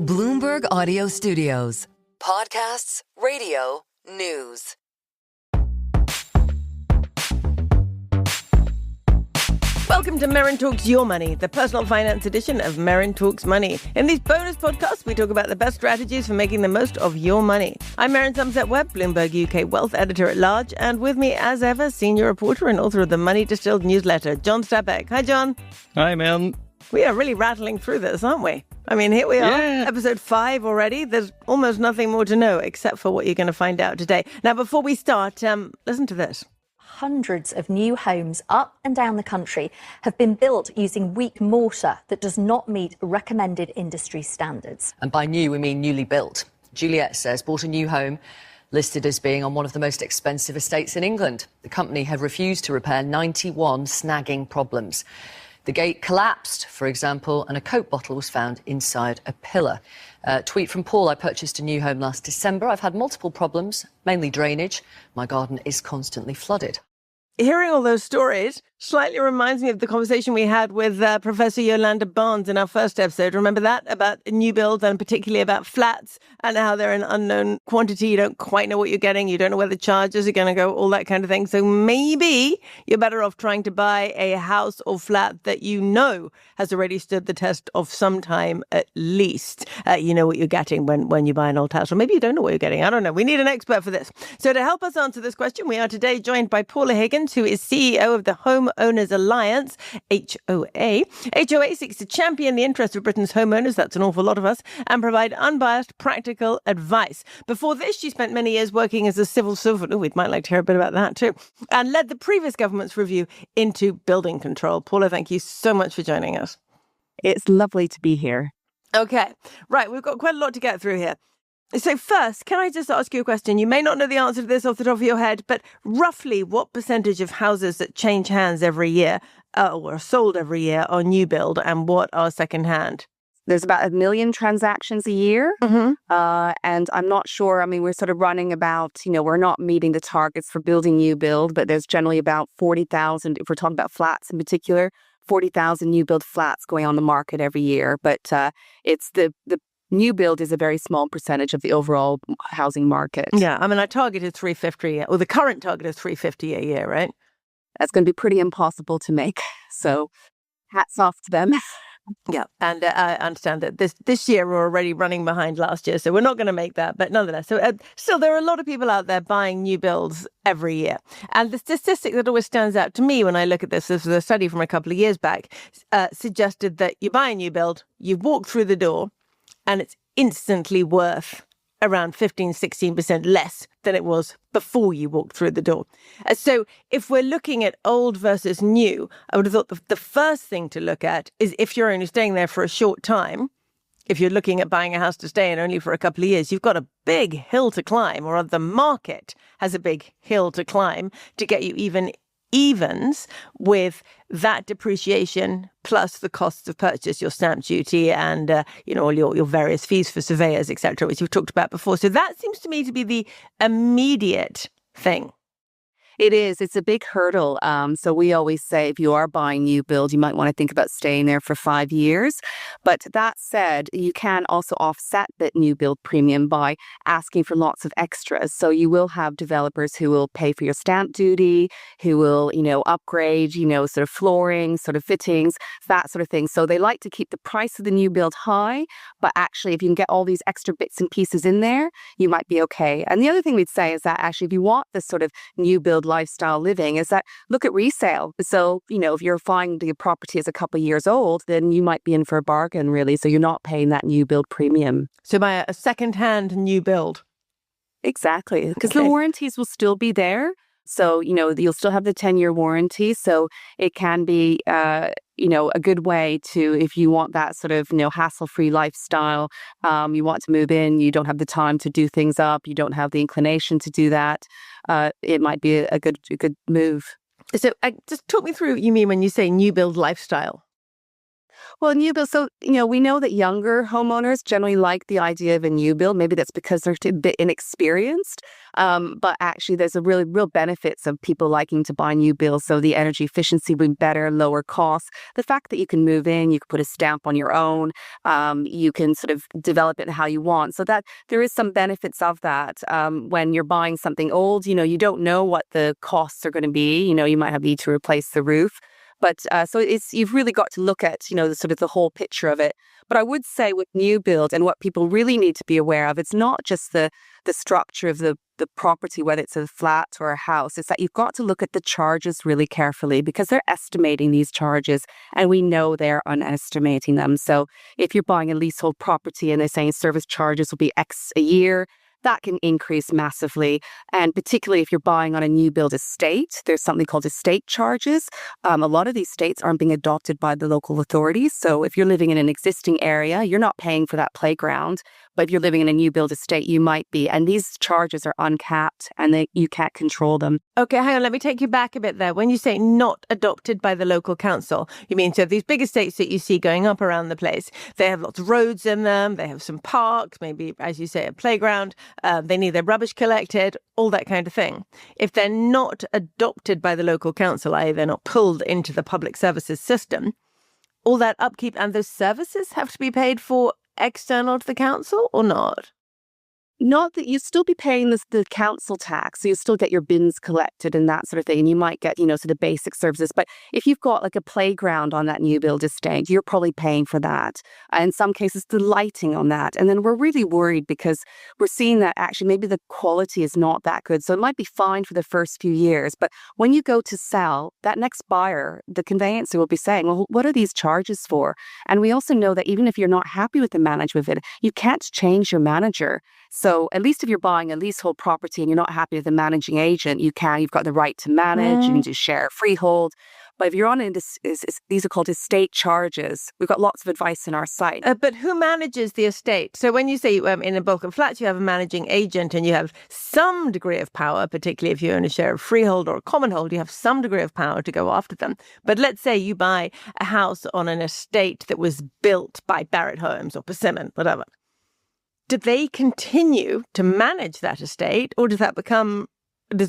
Bloomberg Audio Studios. Podcasts, radio, news. Welcome to Merryn Talks Your Money, the personal finance edition of Merryn Talks Money. In these bonus podcasts, we talk about the best strategies for making the most of your money. I'm Merryn Somerset Webb, Bloomberg UK Wealth Editor at Large, and with me, as ever, senior reporter and author of the Money Distilled newsletter, John Stepek. Hi, John. Hi, man. We are really rattling through this, aren't we? I mean, here we are, episode 5 already. There's almost nothing more to know except for what you're going to find out today. Now, before we start, listen to this. Hundreds of new homes up and down the country have been built using weak mortar that does not meet recommended industry standards. And by new, we mean newly built. Juliet says bought a new home listed as being on one of the most expensive estates in England. The company had refused to repair 91 snagging problems. The gate collapsed, for example, and a Coke bottle was found inside a pillar. Tweet from Paul: I purchased a new home last December. I've had multiple problems, mainly drainage. My garden is constantly flooded. Hearing all those stories slightly reminds me of the conversation we had with Professor Yolanda Barnes in our first episode. Remember that? About new builds and particularly about flats and how they're an unknown quantity. You don't quite know what you're getting. You don't know where the charges are going to go, all that kind of thing. So maybe you're better off trying to buy a house or flat that you know has already stood the test of some time at least. You know what you're getting when you buy an old house. Or maybe you don't know what you're getting. I don't know. We need an expert for this. So to help us answer this question, we are today joined by Paula Higgins, who is CEO of the HomeOwners Alliance, HOA. HOA seeks to champion the interests of Britain's homeowners, that's an awful lot of us, and provide unbiased, practical advice. Before this, she spent many years working as a civil servant. Oh, we might like to hear a bit about that too. And led the previous government's review into building control. Paula, thank you so much for joining us. It's lovely to be here. Okay, right, we've got quite a lot to get through here. So first, can I just ask you a question? You may not know the answer to this off the top of your head, but roughly what percentage of houses that change hands every year or are sold every year are new build and what are second hand? There's about 1 million transactions a year. And I'm not sure. I mean, we're sort of running about, we're not meeting the targets for building new build, but there's generally about 40,000, if we're talking about flats in particular, 40,000 new build flats going on the market every year. But it's the new build is a very small percentage of the overall housing market. Yeah, I mean, our target is 350 a year, or the current target is 350 a year, right? That's going to be pretty impossible to make. So hats off to them. Yeah, and I understand that this year we're already running behind last year, so we're not going to make that. But nonetheless, so still there are a lot of people out there buying new builds every year. And the statistic that always stands out to me when I look at this was a study from a couple of years back, suggested that you buy a new build, you walk through the door, and it's instantly worth around 16% less than it was before you walked through the door. So if we're looking at old versus new, I would have thought the first thing to look at is if you're only staying there for a short time, if you're looking at buying a house to stay in only for a couple of years, you've got a big hill to climb, or the market has a big hill to climb to get you evens with that depreciation plus the costs of purchase, your stamp duty and, all your various fees for surveyors, etc., which we've talked about before. So that seems to me to be the immediate thing. It is. It's a big hurdle. So we always say if you are buying new build, you might want to think about staying there for 5 years. But that said, you can also offset that new build premium by asking for lots of extras. So you will have developers who will pay for your stamp duty, who will, upgrade, sort of flooring, sort of fittings, that sort of thing. So they like to keep the price of the new build high. But actually, if you can get all these extra bits and pieces in there, you might be okay. And the other thing we'd say is that actually, if you want this sort of new build lifestyle living, is that look at resale. So, if you're finding a property is a couple of years old, then you might be in for a bargain, really. So you're not paying that new build premium. So buy a second-hand new build. Exactly. Because the warranties will still be there. So, you'll still have the 10-year warranty. So it can be, a good way to, if you want that sort of, hassle-free lifestyle, you want to move in, you don't have the time to do things up, you don't have the inclination to do that, it might be a good move. So just talk me through what you mean when you say new build lifestyle. Well, new build. So, we know that younger homeowners generally like the idea of a new build. Maybe that's because they're a bit inexperienced. But actually, there's a really real benefits of people liking to buy new builds. So the energy efficiency will be better, lower costs. The fact that you can move in, you can put a stamp on your own, you can sort of develop it how you want. So that there is some benefits of that. When you're buying something old, you don't know what the costs are going to be. You might need to replace the roof. But so you've really got to look at, the whole picture of it. But I would say with new build and what people really need to be aware of, it's not just the structure of the property, whether it's a flat or a house. It's that you've got to look at the charges really carefully because they're estimating these charges and we know they're underestimating them. So if you're buying a leasehold property and they're saying service charges will be X a year, that can increase massively. And particularly if you're buying on a new build estate, there's something called estate charges. A lot of these estates aren't being adopted by the local authorities. So if you're living in an existing area, you're not paying for that playground. But if you're living in a new build estate, you might be. And these charges are uncapped and you can't control them. Okay, hang on. Let me take you back a bit there. When you say not adopted by the local council, you mean so these big estates that you see going up around the place, they have lots of roads in them, they have some parks, maybe, as you say, a playground, they need their rubbish collected, all that kind of thing. If they're not adopted by the local council, i.e. they're not pulled into the public services system, all that upkeep and those services have to be paid for external to the council or not? Not that you still be paying the council tax, so you still get your bins collected and that sort of thing, and you might get, sort of basic services. But if you've got like a playground on that new build estate, you're probably paying for that. In some cases, the lighting on that. And then we're really worried because we're seeing that actually maybe the quality is not that good. So it might be fine for the first few years. But when you go to sell, that next buyer, the conveyancer will be saying, well, what are these charges for? And we also know that even if you're not happy with the management of it, you can't change your manager. So at least if you're buying a leasehold property and you're not happy with the managing agent, you've got the right to manage, you can just share freehold. But if you're on these are called estate charges. We've got lots of advice in our site. But who manages the estate? So when you say in a bulk of flats, you have a managing agent and you have some degree of power, particularly if you own a share of freehold or common hold, you have some degree of power to go after them. But let's say you buy a house on an estate that was built by Barratt Homes or Persimmon, whatever. Do they continue to manage that estate, or does that become?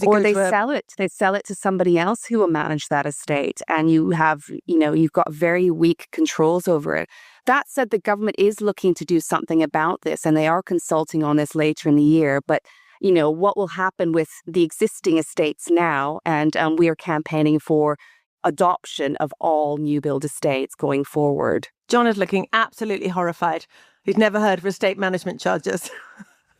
Or they sell it. They sell it to somebody else who will manage that estate, and you've got very weak controls over it. That said, the government is looking to do something about this, and they are consulting on this later in the year. But what will happen with the existing estates now? And we are campaigning for adoption of all new build estates going forward. John is looking absolutely horrified. He's never heard of estate management charges.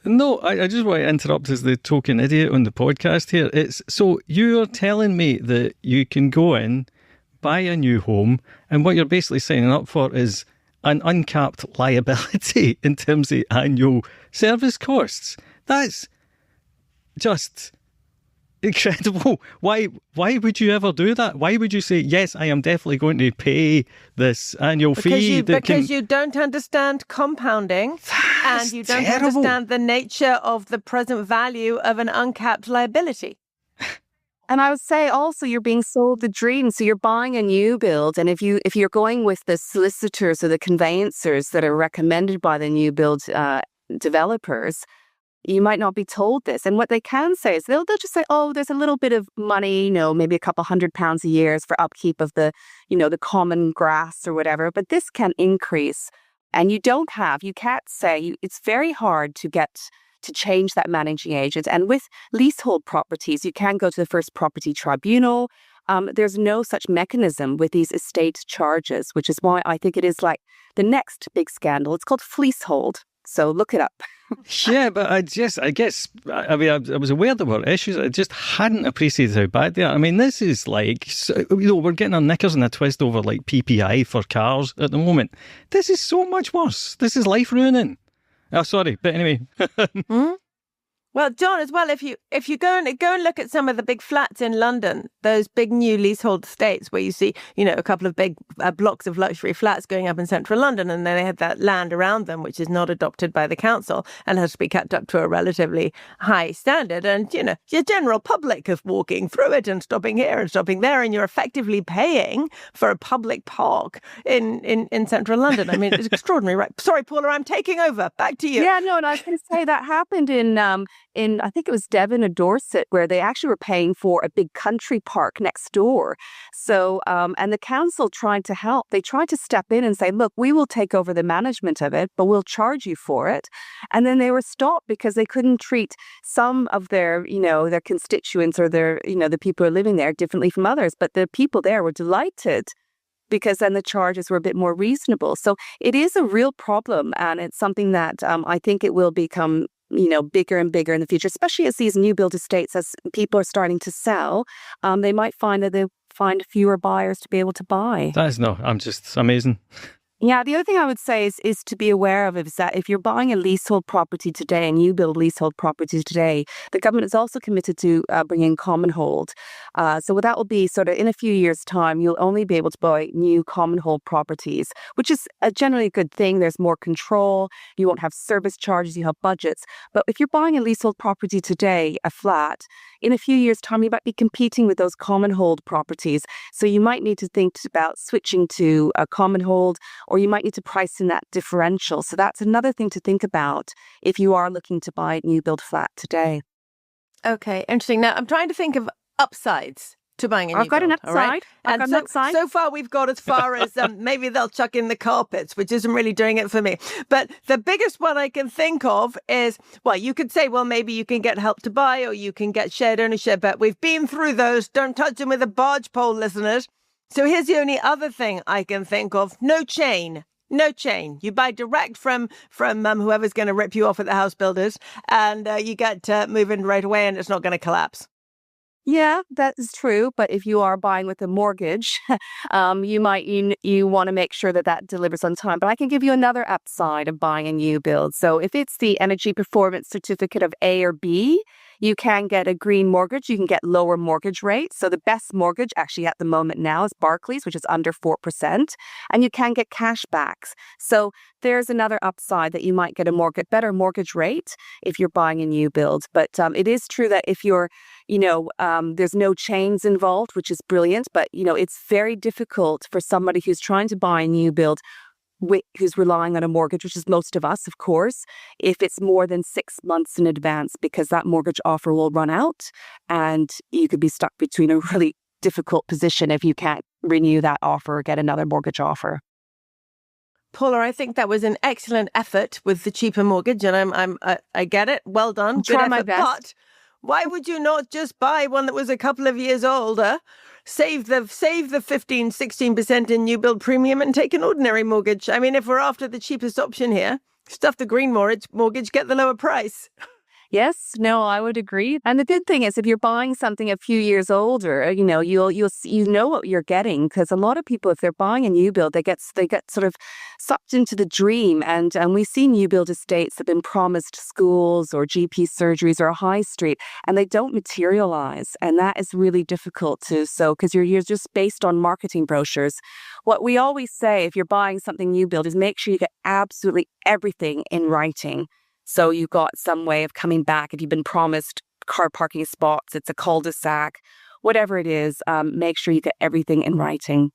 No, I just want to interrupt as the token idiot on the podcast here. So you're telling me that you can go in, buy a new home, and what you're basically signing up for is an uncapped liability in terms of annual service costs. That's just incredible. Why would you ever do that? Why would you say, yes, I am definitely going to pay this annual fee? Because you don't understand compounding and you don't understand the nature of the present value of an uncapped liability. And I would say also you're being sold the dream. So you're buying a new build, and if you're going with the solicitors or the conveyancers that are recommended by the new build developers, you might not be told this. And what they can say is they'll just say, oh, there's a little bit of money, maybe a couple £100 a year for upkeep of the common grass or whatever. But this can increase. And you can't say, it's very hard to change that managing agent. And with leasehold properties, you can go to the First Property Tribunal. There's no such mechanism with these estate charges, which is why I think it is like the next big scandal. It's called fleasehold. So look it up. Yeah, but I was aware there were issues. I just hadn't appreciated how bad they are. I mean, this is like, we're getting our knickers in a twist over like PPI for cars at the moment. This is so much worse. This is life ruining. Oh, sorry. But anyway. Well, John, as well, if you go and look at some of the big flats in London, those big new leasehold estates where you see, a couple of big blocks of luxury flats going up in central London, and then they have that land around them, which is not adopted by the council and has to be kept up to a relatively high standard. And, your general public is walking through it and stopping here and stopping there, and you're effectively paying for a public park in central London. I mean, it's extraordinary, right? Sorry, Paula, I'm taking over. Back to you. Yeah, no, and I was going to say that happened in I think it was Devon or Dorset, where they actually were paying for a big country park next door. So, and the council tried to help. They tried to step in and say, look, we will take over the management of it, but we'll charge you for it. And then they were stopped because they couldn't treat some of their constituents or the people who are living there differently from others. But the people there were delighted because then the charges were a bit more reasonable. So it is a real problem, and it's something that I think it will become bigger and bigger in the future, especially as these new build estates, as people are starting to sell, they might find that they find fewer buyers to be able to buy. I'm just amazing. Yeah, the other thing I would say is to be aware of is that if you're buying a leasehold property today and you build leasehold properties today, the government is also committed to bringing common hold. So that will be sort of in a few years' time, you'll only be able to buy new common hold properties, which is generally a good thing. There's more control. You won't have service charges. You have budgets. But if you're buying a leasehold property today, a flat, in a few years' time, you might be competing with those common hold properties. So you might need to think about switching to a common hold, or you might need to price in that differential. So that's another thing to think about if you are looking to buy a new build flat today. Okay, interesting. Now, I'm trying to think of upsides to buying a new I've got build, an upside. right? I've got an upside. So far, we've got as far as maybe they'll chuck in the carpets, which isn't really doing it for me. But the biggest one I can think of is, well, you could say, well, maybe you can get help to buy or you can get shared ownership. But we've been through those. Don't touch them with a barge pole, listeners. So here's the only other thing I can think of. No chain. No chain. You buy direct from whoever's going to rip you off at the house builders, and you get moving right away, and it's not going to collapse. Yeah, that is true. But if you are buying with a mortgage, you want to make sure that delivers on time. But I can give you another upside of buying a new build. So if it's the energy performance certificate of A or B, you can get a green mortgage. You can get lower mortgage rates. So the best mortgage actually at the moment now is Barclays, which is under 4%. And you can get cash backs. So there's another upside that you might get a better mortgage rate if you're buying a new build. But it is true that if you're, there's no chains involved, which is brilliant. But, it's very difficult for somebody who's trying to buy a new build who's relying on a mortgage, which is most of us, of course, if it's more than 6 months in advance, because that mortgage offer will run out and you could be stuck between a really difficult position if you can't renew that offer or get another mortgage offer. Paula, I think that was an excellent effort with the cheaper mortgage, and I get it. Well done. Good effort. My best. But why would you not just buy one that was a couple of years older? Save the 15, 16% in new build premium and take an ordinary mortgage. I mean, if we're after the cheapest option here, stuff the green mortgage, get the lower price. Yes, no, I would agree. And the good thing is if you're buying something a few years older, you know what you're getting, because a lot of people, if they're buying a new build, they get sort of sucked into the dream. And we see new build estates that have been promised schools or GP surgeries or a high street, and they don't materialize. And that is really difficult because you're just based on marketing brochures. What we always say, if you're buying something new build, is make sure you get absolutely everything in writing. So you've got some way of coming back. If you've been promised car parking spots, it's a cul-de-sac, whatever it is, make sure you get everything in writing.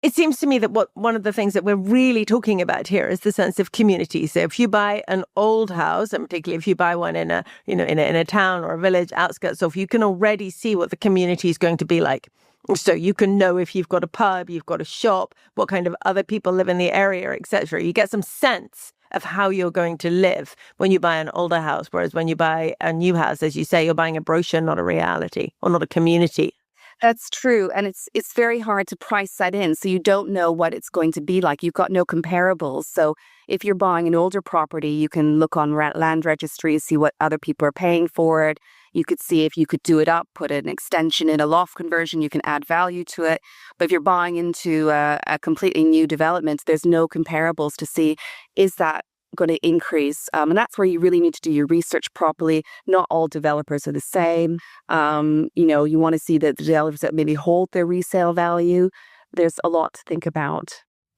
It seems to me that one of the things that we're really talking about here is the sense of community. So if you buy an old house, and particularly if you buy one in a town or a village outskirts, so if you can already see what the community is going to be like. So you can know if you've got a pub, you've got a shop, what kind of other people live in the area, etc. You get some sense of how you're going to live when you buy an older house, whereas when you buy a new house, as you say, you're buying a brochure, not a reality or not a community. That's true. And it's very hard to price that in. So you don't know what it's going to be like. You've got no comparables. So if you're buying an older property, you can look on land registries, see what other people are paying for it. You could see if you could do it up, put an extension in, a loft conversion, you can add value to it. But if you're buying into a completely new development, there's no comparables to see, is that going to increase. And that's where you really need to do your research properly. Not all developers are the same. You want to see that the developers that maybe hold their resale value. There's a lot to think about.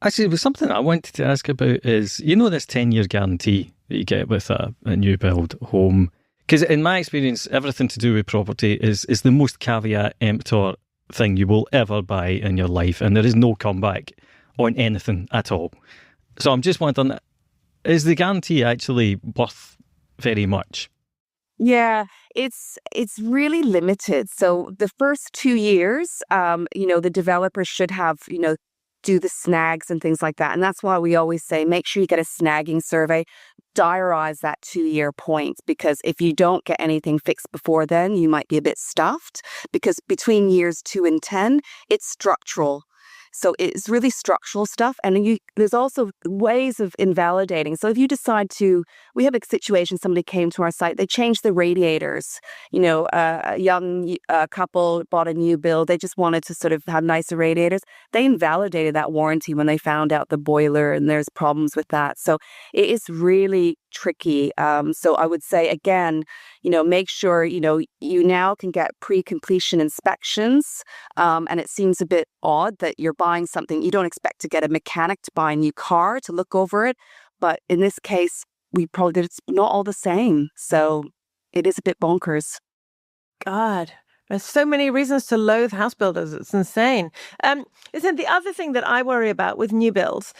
Actually, it was something I wanted to ask about is, this 10-year guarantee that you get with a new build home. Because in my experience, everything to do with property is the most caveat emptor thing you will ever buy in your life. And there is no comeback on anything at all. So I'm just wondering, is the guarantee actually worth very much? Yeah, it's really limited. So the first 2 years, the developer should have, do the snags and things like that. And that's why we always say, make sure you get a snagging survey, diarize that 2-year point, because if you don't get anything fixed before then, you might be a bit stuffed, because between years 2 and 10, it's structural. So it's really structural stuff. And there's also ways of invalidating. So if you decide we have a situation, somebody came to our site, they changed the radiators. A young couple bought a new build. They just wanted to sort of have nicer radiators. They invalidated that warranty when they found out the boiler and there's problems with that. So it is really tricky. So I would say, again, make sure, you now can get pre-completion inspections. And it seems a bit odd that you're buying something, you don't expect to get a mechanic to buy a new car to look over it. But in this case, it's not all the same. So it is a bit bonkers. God, there's so many reasons to loathe house builders. It's insane. Listen, the other thing that I worry about with new builds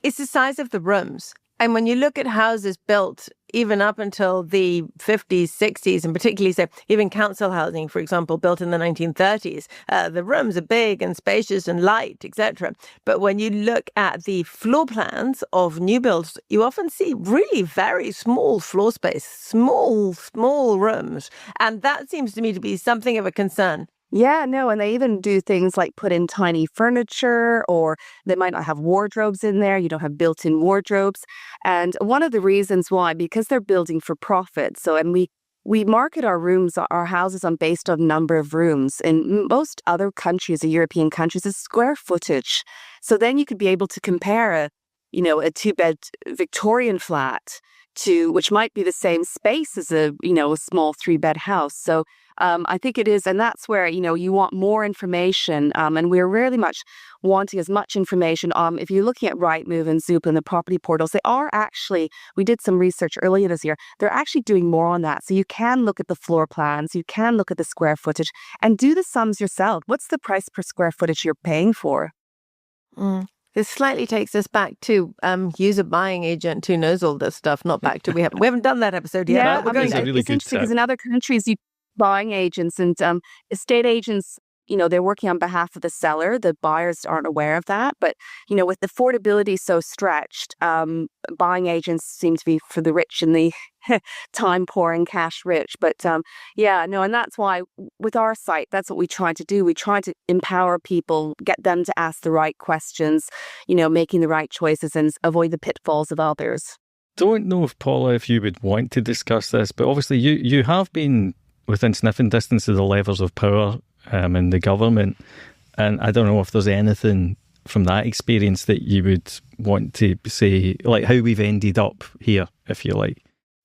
is the size of the rooms. And when you look at houses built even up until the 50s, 60s, and particularly so even council housing, for example, built in the 1930s, the rooms are big and spacious and light, etc. But when you look at the floor plans of new builds, you often see really very small floor space, small rooms. And that seems to me to be something of a concern. Yeah, no, and they even do things like put in tiny furniture, or they might not have wardrobes in there. You don't have built-in wardrobes. And one of the reasons why, because they're building for profit. So, and we market our houses based on number of rooms. In most other countries, or European countries, it's square footage. So then you could be able to compare a 2-bed Victorian flat which might be the same space as a small 3-bed house. So I think it is, and that's where, you want more information, and we're really much wanting as much information. If you're looking at Rightmove and Zoop and the property portals, they are actually, we did some research earlier this year, they're actually doing more on that. So you can look at the floor plans, you can look at the square footage, and do the sums yourself. What's the price per square footage you're paying for? This slightly takes us back to use a buying agent who knows all this stuff, not back to we haven't done that episode yet. Yeah, we're going to really it's interesting because in other countries, buying agents and estate agents, they're working on behalf of the seller. The buyers aren't aware of that. But, with affordability so stretched, buying agents seem to be for the rich and the time poor and cash rich. But and that's why with our site, that's what we try to do. We try to empower people, get them to ask the right questions, making the right choices and avoid the pitfalls of others. Don't know if, Paula, if you would want to discuss this, but obviously you have been within sniffing distance of the levers of power in the government. And I don't know if there's anything from that experience that you would want to say, like how we've ended up here, if you like.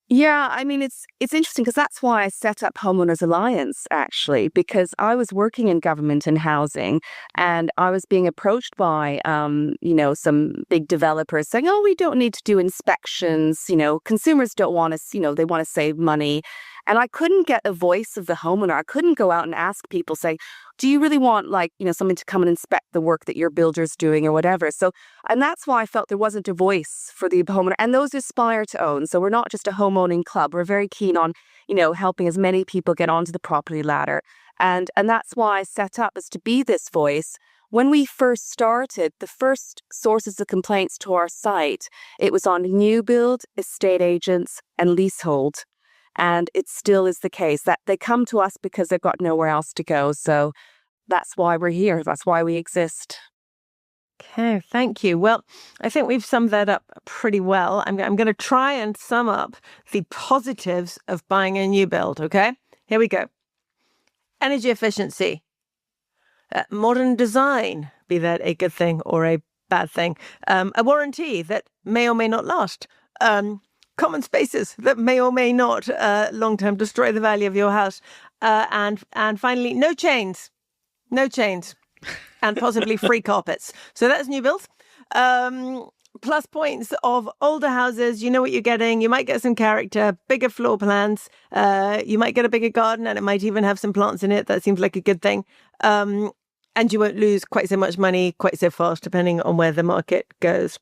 Yeah, I mean, it's interesting because that's why I set up HomeOwners Alliance, actually, because I was working in government and housing and I was being approached by, some big developers saying, oh, we don't need to do inspections. Consumers don't want to, they want to save money. And I couldn't get a voice of the homeowner. I couldn't go out and ask people, say, do you really want someone to come and inspect the work that your builder's doing or whatever? So, and that's why I felt there wasn't a voice for the homeowner. And those aspire to own. So we're not just a home owning club. We're very keen on, helping as many people get onto the property ladder. And that's why I set up as to be this voice. When we first started, the first sources of complaints to our site, it was on new build, estate agents, and leasehold. And it still is the case that they come to us because they've got nowhere else to go. So that's why we're here. That's why we exist. Okay, thank you. Well, I think we've summed that up pretty well. I'm going to try and sum up the positives of buying a new build, okay? Here we go. Energy efficiency, modern design, be that a good thing or a bad thing. A warranty that may or may not last. Common spaces that may or may not long-term destroy the value of your house. And finally, no chains. No chains. And possibly free carpets. So that's new builds. Plus points of older houses. You know what you're getting. You might get some character, bigger floor plans. You might get a bigger garden, and it might even have some plants in it. That seems like a good thing. And you won't lose quite so much money quite so fast, depending on where the market goes.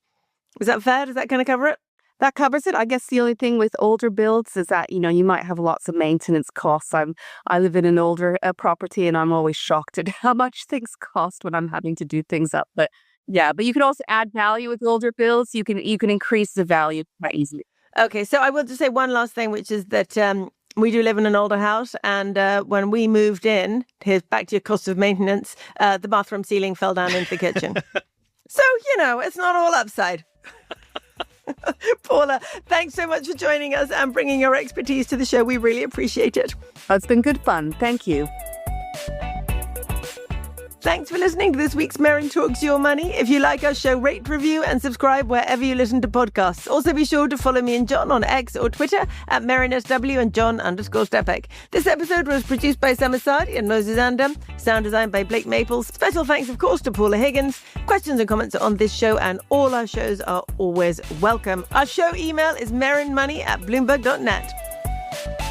Is that fair? Does that kind of cover it? That covers it. I guess the only thing with older builds is that, you might have lots of maintenance costs. I live in an older property, and I'm always shocked at how much things cost when I'm having to do things up. But you can also add value with older builds. You can increase the value quite easily. Okay, so I will just say one last thing, which is that we do live in an older house, and when we moved in, here's back to your cost of maintenance, the bathroom ceiling fell down into the kitchen. So, it's not all upside. Paula, thanks so much for joining us and bringing your expertise to the show. We really appreciate it. It's been good fun. Thank you. Thanks for listening to this week's Merryn Talks Your Money. If you like our show, rate, review and subscribe wherever you listen to podcasts. Also be sure to follow me and John on X or Twitter at MerrynSW and John_Stepek. This episode was produced by Sam Asadi and Moses Andam. Sound designed by Blake Maples. Special thanks, of course, to Paula Higgins. Questions and comments on this show and all our shows are always welcome. Our show email is merrynmoney@bloomberg.net.